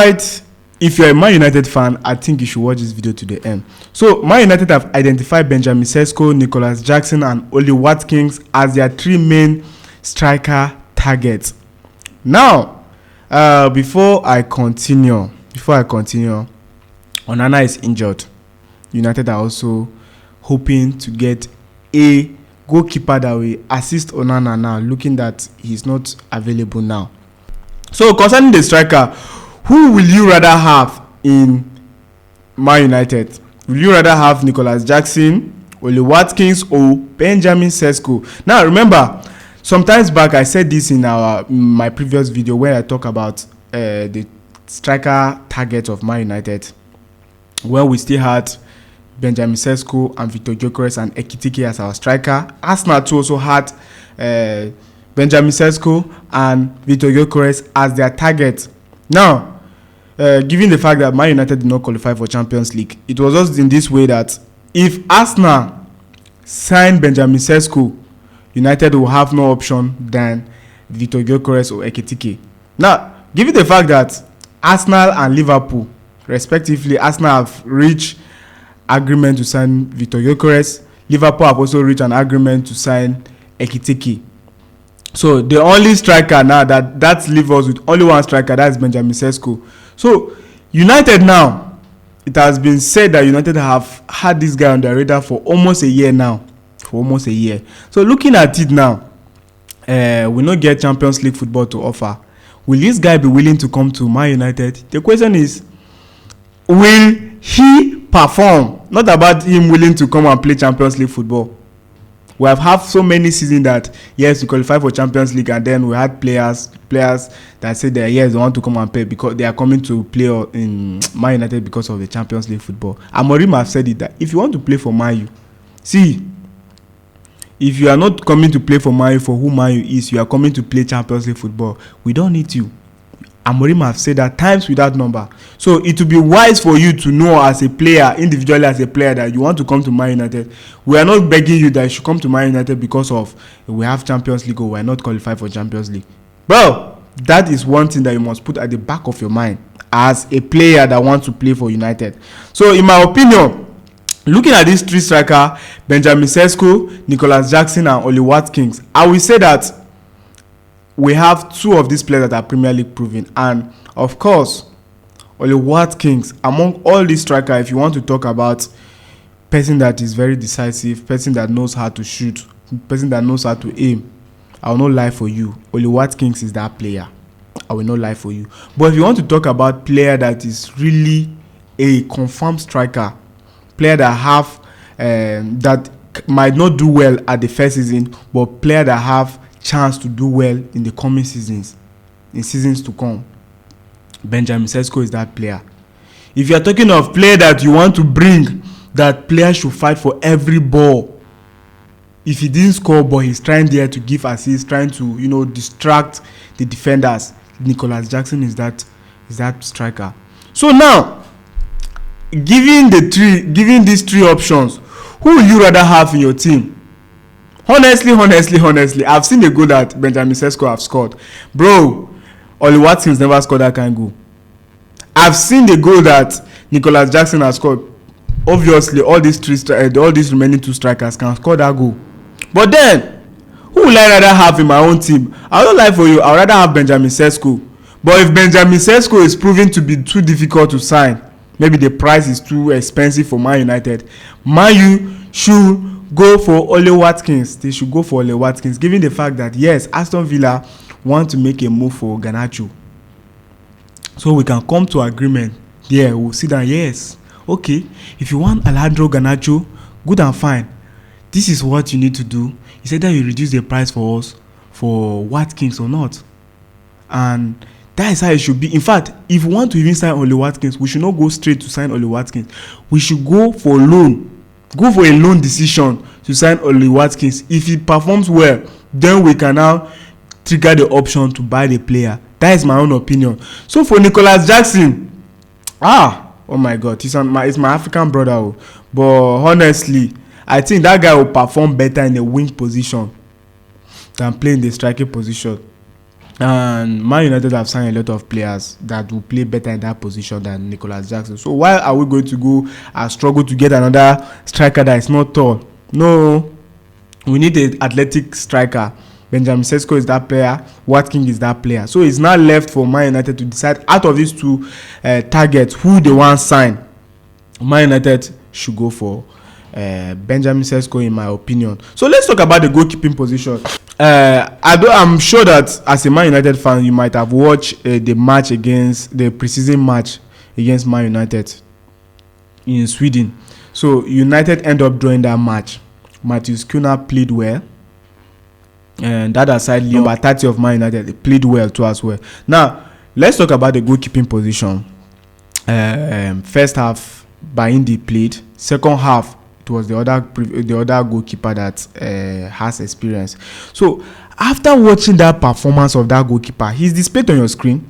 right, if you're a Man United fan, I think you should watch this video to the end. So Man United have identified Benjamin Šeško, Nicolas Jackson and Ollie Watkins as their 3 main striker targets. Now, before I continue, Onana is injured. United are also hoping to get a goalkeeper that will assist Onana now, looking that he's not available now. So concerning the striker, who will you rather have in Man United? Will you rather have Nicolas Jackson, Ollie Watkins or Benjamin Šeško? Now remember, sometimes back I said this in my previous video where I talk about the striker target of Man United, where we still had Benjamin Šeško and Victor Gyökeres and Ekitike as our striker. Arsenal too also had Benjamin Šeško and Victor Gyökeres as their target. Now, given the fact that Man United did not qualify for Champions League, it was just in this way that if Arsenal signed Benjamin Šeško, United will have no option than Victor Gyökeres or Ekitike. Now, given the fact that Arsenal and Liverpool, respectively, Arsenal have reached agreement to sign Victor Gyökeres, Liverpool have also reached an agreement to sign Ekitike. So the only striker now that leaves us with only one striker, that is Benjamin Šeško. So United now, it has been said that United have had this guy on their radar for almost a year now. So looking at it now, we not get Champions League football to offer. Will this guy be willing to come to Man United? The question is, will he perform? Not about him willing to come and play Champions League football. We have had so many seasons that yes, we qualify for Champions League, and then we had players that said that yes, they want to come and play because they are coming to play in Man United because of the Champions League football. Amorim have said it that if you want to play for Man U, see, if you are not coming to play for Man U for who Man U is, you are coming to play Champions League football. We don't need you. Amorim have said that times without number. So it will be wise for you to know as a player, individually as a player, that you want to come to Man United. We are not begging you that you should come to Man United because of we have Champions League or we are not qualified for Champions League. Well, that is one thing that you must put at the back of your mind as a player that wants to play for United. So in my opinion, looking at these 3 strikers, Benjamin Šeško, Nicolas Jackson and Ollie Watkins, I will say that we have 2 of these players that are Premier League proven, and of course Ollie Watkins among all these strikers. If you want to talk about person that is very decisive, person that knows how to shoot, person that knows how to aim, I will not lie for you, Ollie Watkins is that player. I will not lie for you. But if you want to talk about player that is really a confirmed striker, player that have that might not do well at the first season, but player that have chance to do well in the coming seasons, in seasons to come, Benjamin Šeško is that player. If you are talking of player that you want to bring, that player should fight for every ball. If he didn't score, but he's trying there to give assists, trying to distract the defenders, Nicolas Jackson is that striker. So now, given these 3 options, who would you rather have in your team? Honestly, I've seen the goal that Benjamin Šeško have scored. Bro, Ollie Watkins never scored that kind of goal. I've seen the goal that Nicolas Jackson has scored. Obviously, all these remaining 2 strikers can score that goal. But then, who will I rather have in my own team? I don't lie for you, I would rather have Benjamin Šeško. But if Benjamin Šeško is proving to be too difficult to sign, maybe the price is too expensive for Man United, Man U should go for Ollie Watkins. They should go for Ollie Watkins, given the fact that yes, Aston Villa want to make a move for Garnacho. So we can come to agreement. Yeah, we'll sit down. Yes, okay. If you want Alejandro Garnacho, good and fine. This is what you need to do. You said that you reduce the price for us for Watkins or not, and that is how it should be. In fact, if we want to even sign Ollie Watkins, we should not go straight to sign Ollie Watkins. We should go for loan. Go for a loan decision to sign Ollie Watkins. If he performs well, then we can now trigger the option to buy the player. That is my own opinion. So for Nicolas Jackson, oh my God, it's my African brother. But honestly, I think that guy will perform better in a wing position than playing the striking position. And Man United have signed a lot of players that will play better in that position than Nicolas Jackson. So why are we going to go and struggle to get another striker that is not tall? No, we need an athletic striker. Benjamin Šeško is that player. Watkins is that player. So it's now left for Man United to decide out of these two targets who they want to sign. Man United should go for Benjamin Šeško, in my opinion. So let's talk about the goalkeeping position. I'm sure that as a Man United fan, you might have watched the match against the preseason match against Man United in Sweden. So United end up drawing that match. Matthews Cunha played well, and that aside, number 30 of Man United played well too as well. Now let's talk about the goalkeeping position. First half, Baindi played. Second half, it was the other goalkeeper that has experience. So after watching that performance of that goalkeeper, he's displayed on your screen.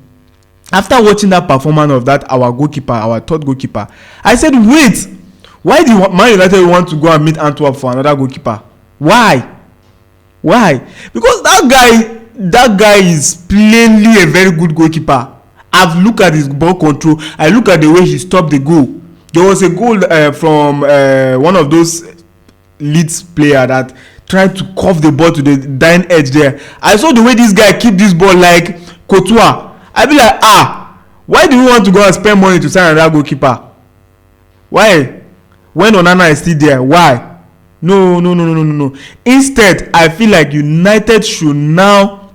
After watching that performance of that our goalkeeper, our third goalkeeper, I said, wait, why do Man United want to go and meet Antwerp for another goalkeeper? Why? Because that guy is plainly a very good goalkeeper. I've looked at his ball control. I look at the way he stopped the goal. There was a goal from one of those Leeds player that tried to cuff the ball to the dying edge there. I saw the way this guy keep this ball like Courtois. I be like, why do you want to go and spend money to sign another goalkeeper? Why? When Onana is still there, why? No. Instead, I feel like United should now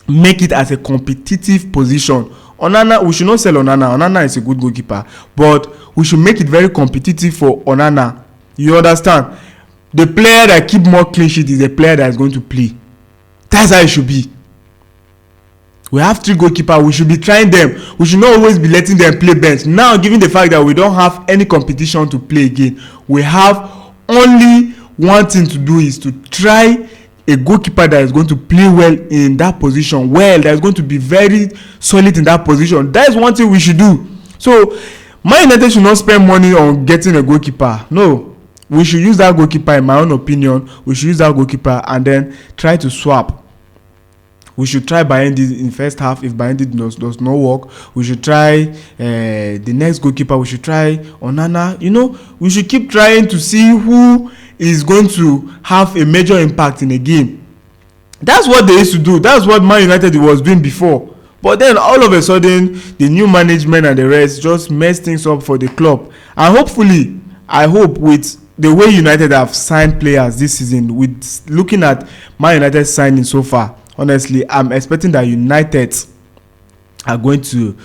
make it as a competitive position. Onana, we should not sell Onana. Onana is a good goalkeeper, but we should make it very competitive for Onana. You understand? The player that keep more clean sheet is the player that is going to play. That's how it should be. We have 3 goalkeepers. We should be trying them. We should not always be letting them play bench. Now, given the fact that we don't have any competition to play again, we have only one thing to do, is to try a goalkeeper that is going to play well in that position, that is going to be very solid in that position. That is one thing we should do. So Man United should not spend money on getting a goalkeeper. No, we should use that goalkeeper. In my own opinion, we should use that goalkeeper and then try to swap. We should try Baindi in first half. If Baindi does not work, we should try the next goalkeeper. We should try Onana. We should keep trying to see who is going to have a major impact in a game. That's what they used to do. That's what Man United was doing before. But then all of a sudden, the new management and the rest just messed things up for the club. And hopefully, I hope with the way United have signed players this season, with looking at Man United signing so far, honestly, I'm expecting that United are going to,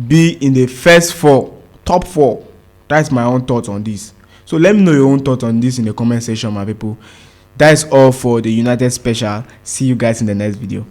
be in the first 4, top 4. That's my own thoughts on this. So let me know your own thoughts on this in the comment section, my people. That's all for the United special. See you guys in the next video.